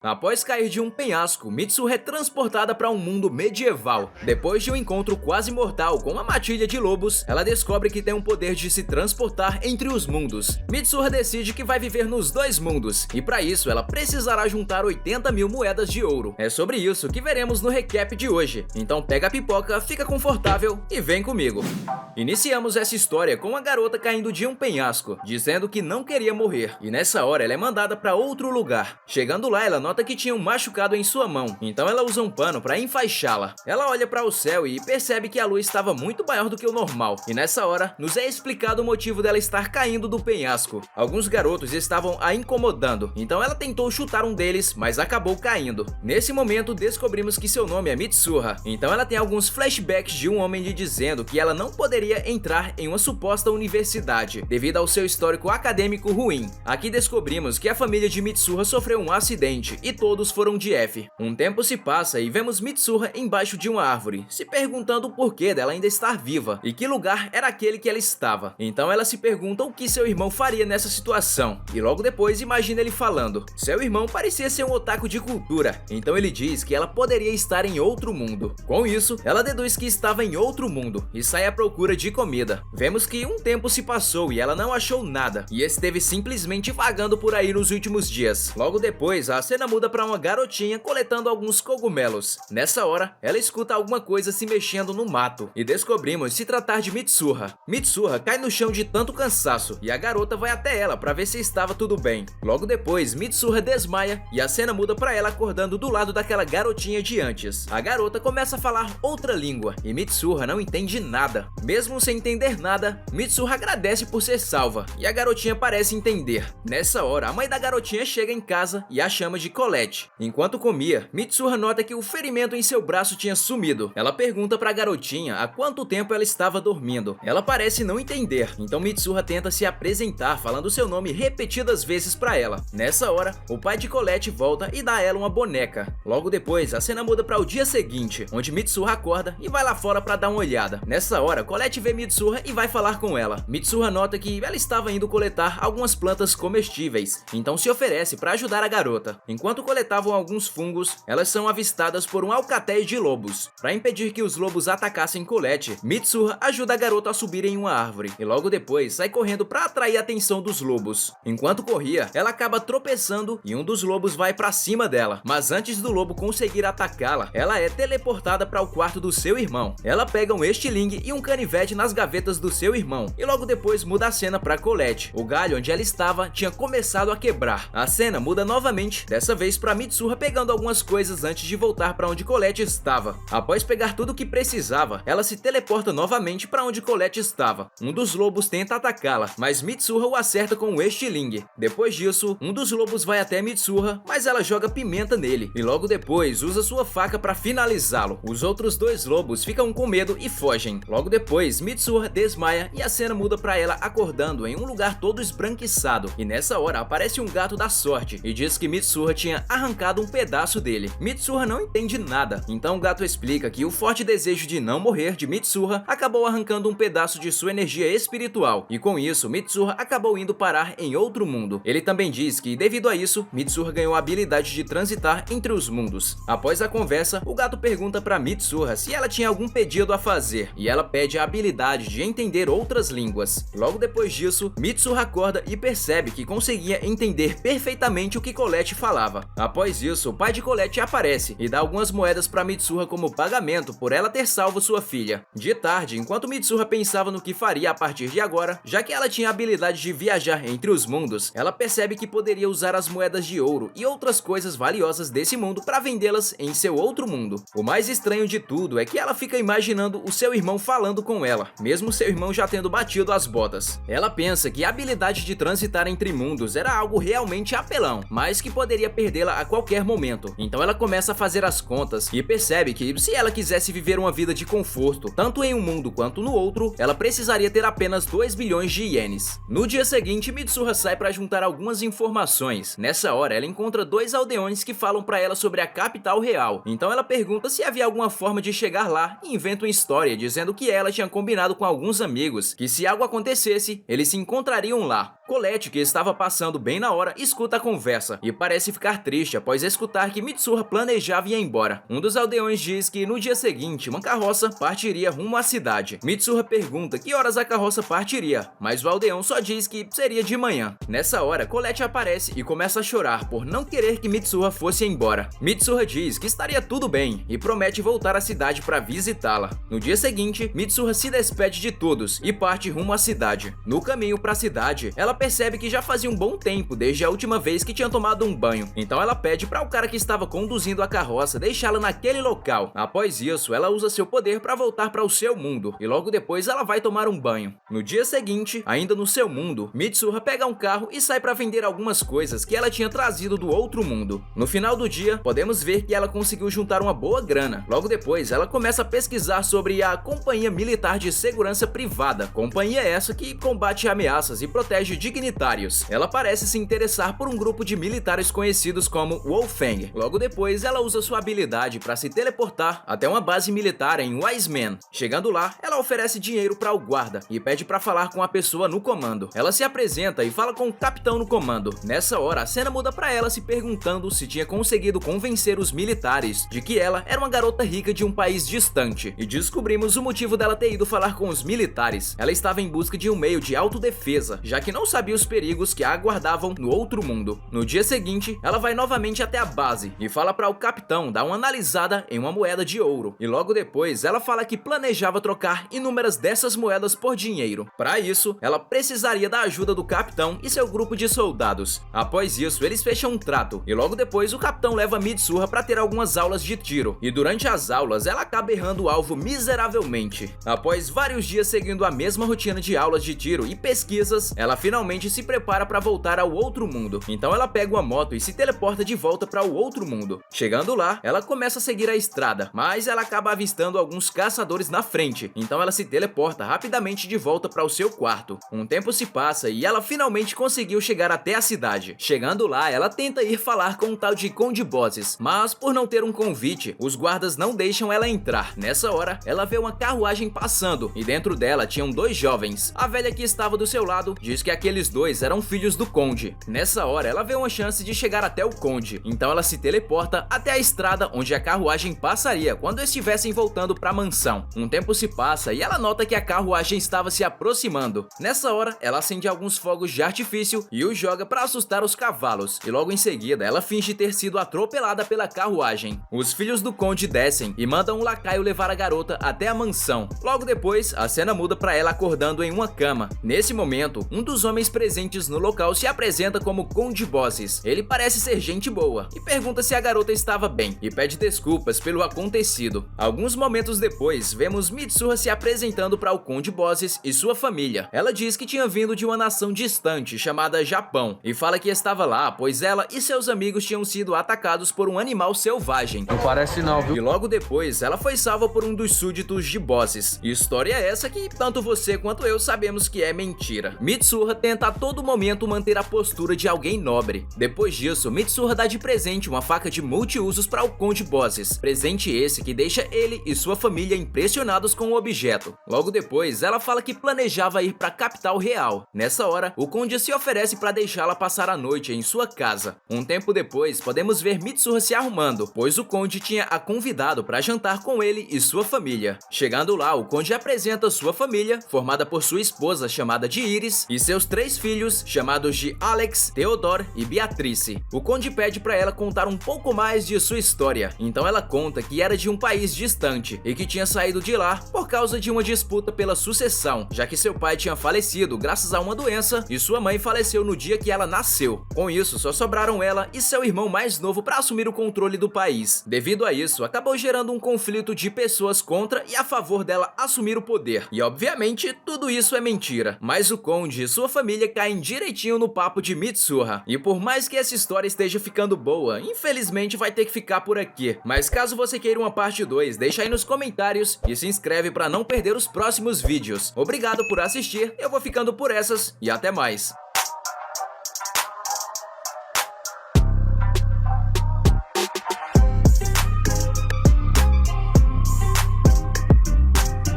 Após cair de um penhasco, Mitsuha é transportada para um mundo medieval. Depois de um encontro quase mortal com uma matilha de lobos, ela descobre que tem um poder de se transportar entre os mundos. Mitsuha decide que vai viver nos dois mundos, e para isso ela precisará juntar 80 mil moedas de ouro. É sobre isso que veremos no recap de hoje. Então pega a pipoca, fica confortável e vem comigo. Iniciamos essa história com a garota caindo de um penhasco, dizendo que não queria morrer, e nessa hora ela é mandada para outro lugar. Chegando lá, ela nota que tinha um machucado em sua mão, então ela usa um pano para enfaixá-la. Ela olha para o céu e percebe que a lua estava muito maior do que o normal, e nessa hora nos é explicado o motivo dela estar caindo do penhasco. Alguns garotos estavam a incomodando, então ela tentou chutar um deles, mas acabou caindo. Nesse momento descobrimos que seu nome é Mitsuha, então ela tem alguns flashbacks de um homem lhe dizendo que ela não poderia entrar em uma suposta universidade, devido ao seu histórico acadêmico ruim. Aqui descobrimos que a família de Mitsuha sofreu um acidente e todos foram de F. Um tempo se passa e vemos Mitsuha embaixo de uma árvore, se perguntando o porquê dela ainda estar viva e que lugar era aquele que ela estava. Então ela se pergunta o que seu irmão faria nessa situação, e logo depois imagina ele falando. Seu irmão parecia ser um otaku de cultura, então ele diz que ela poderia estar em outro mundo. Com isso, ela deduz que estava em outro mundo e sai à procura de comida. Vemos que um tempo se passou e ela não achou nada, e esteve simplesmente vagando por aí nos últimos dias. Logo depois, a cena muda para uma garotinha coletando alguns cogumelos. Nessa hora, ela escuta alguma coisa se mexendo no mato, e descobrimos se tratar de Mitsuha. Mitsuha cai no chão de tanto cansaço, e a garota vai até ela para ver se estava tudo bem. Logo depois, Mitsuha desmaia, e a cena muda para ela acordando do lado daquela garotinha de antes. A garota começa a falar outra língua, e Mitsuha não entende nada. Mesmo sem entender nada, Mitsuha agradece por ser salva, e a garotinha parece entender. Nessa hora, a mãe da garotinha chega em casa e a chama de Colette. Enquanto comia, Mitsuha nota que o ferimento em seu braço tinha sumido. Ela pergunta para a garotinha há quanto tempo ela estava dormindo. Ela parece não entender, então Mitsuha tenta se apresentar falando seu nome repetidas vezes para ela. Nessa hora, o pai de Colette volta e dá a ela uma boneca. Logo depois, a cena muda para o dia seguinte, onde Mitsuha acorda e vai lá fora para dar uma olhada. Nessa hora, Colette vê Mitsuha e vai falar com ela. Mitsuha nota que ela estava indo coletar algumas plantas comestíveis, então se oferece para ajudar a garota. Enquanto coletavam alguns fungos, elas são avistadas por um alcatéia de lobos. Para impedir que os lobos atacassem Colette, Mitsuha ajuda a garota a subir em uma árvore, e logo depois sai correndo para atrair a atenção dos lobos. Enquanto corria, ela acaba tropeçando e um dos lobos vai para cima dela, mas antes do lobo conseguir atacá-la, ela é teleportada para o quarto do seu irmão. Ela pega um estilingue e um canivete nas gavetas do seu irmão, e logo depois muda a cena para Colette. O galho onde ela estava tinha começado a quebrar. A cena muda novamente, dessa vez para Mitsuha pegando algumas coisas antes de voltar para onde Colette estava. Após pegar tudo o que precisava, ela se teleporta novamente para onde Colette estava. Um dos lobos tenta atacá-la, mas Mitsuha o acerta com o estilingue. Depois disso, um dos lobos vai até Mitsuha, mas ela joga pimenta nele, e logo depois usa sua faca para finalizá-lo. Os outros dois lobos ficam com medo e fogem. Logo depois, Mitsuha desmaia e a cena muda para ela acordando em um lugar todo esbranquiçado, e nessa hora aparece um gato da sorte e diz que Mitsuha tinha arrancado um pedaço dele. Mitsuha não entende nada, então o gato explica que o forte desejo de não morrer de Mitsuha acabou arrancando um pedaço de sua energia espiritual, e com isso Mitsuha acabou indo parar em outro mundo. Ele também diz que devido a isso, Mitsuha ganhou a habilidade de transitar entre os mundos. Após a conversa, o gato pergunta para Mitsuha se ela tinha algum pedido a fazer, e ela pede a habilidade de entender outras línguas. Logo depois disso, Mitsuha acorda e percebe que conseguia entender perfeitamente o que Colette falava. Após isso, o pai de Colette aparece e dá algumas moedas para Mitsuha como pagamento por ela ter salvo sua filha. De tarde, enquanto Mitsuha pensava no que faria a partir de agora, já que ela tinha a habilidade de viajar entre os mundos, ela percebe que poderia usar as moedas de ouro e outras coisas valiosas desse mundo para vendê-las em seu outro mundo. O mais estranho de tudo é que ela fica imaginando o seu irmão falando com ela, mesmo seu irmão já tendo batido as botas. Ela pensa que a habilidade de transitar entre mundos era algo realmente apelão, mas que poderia perdê-la a qualquer momento. Então ela começa a fazer as contas e percebe que se ela quisesse viver uma vida de conforto, tanto em um mundo quanto no outro, ela precisaria ter apenas 2 bilhões de ienes. No dia seguinte, Mitsuha sai para juntar algumas informações. Nessa hora, ela encontra dois aldeões que falam para ela sobre a capital real. Então ela pergunta se havia alguma forma de chegar lá e inventa uma história dizendo que ela tinha combinado com alguns amigos que se algo acontecesse, eles se encontrariam lá. Colette, que estava passando bem na hora, escuta a conversa e parece ficar triste após escutar que Mitsuha planejava ir embora. Um dos aldeões diz que no dia seguinte uma carroça partiria rumo à cidade. Mitsuha pergunta que horas a carroça partiria, mas o aldeão só diz que seria de manhã. Nessa hora, Colette aparece e começa a chorar por não querer que Mitsuha fosse embora. Mitsuha diz que estaria tudo bem e promete voltar à cidade para visitá-la. No dia seguinte, Mitsuha se despede de todos e parte rumo à cidade. No caminho para a cidade, ela percebe que já fazia um bom tempo desde a última vez que tinha tomado um banho. Então ela pede para o cara que estava conduzindo a carroça deixá-la naquele local. Após isso, ela usa seu poder para voltar para o seu mundo e logo depois ela vai tomar um banho. No dia seguinte, ainda no seu mundo, Mitsuha pega um carro e sai para vender algumas coisas que ela tinha trazido do outro mundo. No final do dia, podemos ver que ela conseguiu juntar uma boa grana. Logo depois, ela começa a pesquisar sobre a Companhia Militar de Segurança Privada, companhia essa que combate ameaças e protege dignitários. Ela parece se interessar por um grupo de militares conhecidos como Wolfang. Logo depois, ela usa sua habilidade para se teleportar até uma base militar em Wiseman. Chegando lá, ela oferece dinheiro para o guarda e pede para falar com a pessoa no comando. Ela se apresenta e fala com o capitão no comando. Nessa hora, a cena muda para ela se perguntando se tinha conseguido convencer os militares de que ela era uma garota rica de um país distante. E descobrimos o motivo dela ter ido falar com os militares. Ela estava em busca de um meio de autodefesa, já que não sabia os perigos que a aguardavam no outro mundo. No dia seguinte, ela vai novamente até a base e fala para o capitão dar uma analisada em uma moeda de ouro. E logo depois, ela fala que planejava trocar inúmeras dessas moedas por dinheiro. Para isso, ela precisaria da ajuda do capitão e seu grupo de soldados. Após isso, eles fecham um trato e logo depois o capitão leva Mitsuha para ter algumas aulas de tiro. E durante as aulas, ela acaba errando o alvo miseravelmente. Após vários dias seguindo a mesma rotina de aulas de tiro e pesquisas, ela finalmente se prepara para voltar ao outro mundo. Então ela pega uma moto e se teleporta de volta para o outro mundo. Chegando lá, ela começa a seguir a estrada, mas ela acaba avistando alguns caçadores na frente. Então ela se teleporta rapidamente de volta para o seu quarto. Um tempo se passa e ela finalmente conseguiu chegar até a cidade. Chegando lá, ela tenta ir falar com um tal de Conde Bosses, mas por não ter um convite, os guardas não deixam ela entrar. Nessa hora, ela vê uma carruagem passando e dentro dela tinham dois jovens. A velha que estava do seu lado diz que aqueles dois eram filhos do conde. Nessa hora, ela vê uma chance de chegar até o conde, então ela se teleporta até a estrada onde a carruagem passaria quando estivessem voltando para a mansão. Um tempo se passa e ela nota que a carruagem estava se aproximando. Nessa hora, ela acende alguns fogos de artifício e os joga para assustar os cavalos, e logo em seguida ela finge ter sido atropelada pela carruagem. Os filhos do conde descem e mandam um lacaio levar a garota até a mansão. Logo depois, a cena muda para ela acordando em uma cama. Nesse momento, um dos homens presentes no local se apresenta como Conde Bosses. Ele parece ser gente boa e pergunta se a garota estava bem e pede desculpas pelo acontecido. Alguns momentos depois, vemos Mitsuha se apresentando para o Conde Bosses e sua família. Ela diz que tinha vindo de uma nação distante chamada Japão e fala que estava lá pois ela e seus amigos tinham sido atacados por um animal selvagem. Não parece não, viu? E logo depois, ela foi salva por um dos súditos de Bosses. História essa que tanto você quanto eu sabemos que é mentira. Mitsuha tenta a todo momento manter a postura de alguém nobre. Depois disso, Mitsuha dá de presente uma faca de multiusos para o Conde Bosses. Presente esse que deixa ele e sua família impressionados com o objeto. Logo depois, ela fala que planejava ir para a capital real. Nessa hora, o conde se oferece para deixá-la passar a noite em sua casa. Um tempo depois, podemos ver Mitsuha se arrumando, pois o conde tinha a convidado para jantar com ele e sua família. Chegando lá, o conde apresenta sua família, formada por sua esposa chamada de Iris e seus 3 filhos chamados de Alex, Theodore e Beatrice. O conde pede para ela contar um pouco mais de sua história. Então ela conta que era de um país distante e que tinha saído de lá por causa de uma disputa pela sucessão, já que seu pai tinha falecido graças a uma doença e sua mãe faleceu no dia que ela nasceu. Com isso, só sobraram ela e seu irmão mais novo para assumir o controle do país. Devido a isso, acabou gerando um conflito de pessoas contra e a favor dela assumir o poder. E obviamente, tudo isso é mentira. Mas o conde e sua família caem direitinho no papo de Mitsuha. E por mais que essa história esteja ficando boa, infelizmente vai ter que ficar por aqui. Mas caso você queira uma parte 2, deixa aí nos comentários e se inscreve para não perder os próximos vídeos. Obrigado por assistir, eu vou ficando por essas e até mais.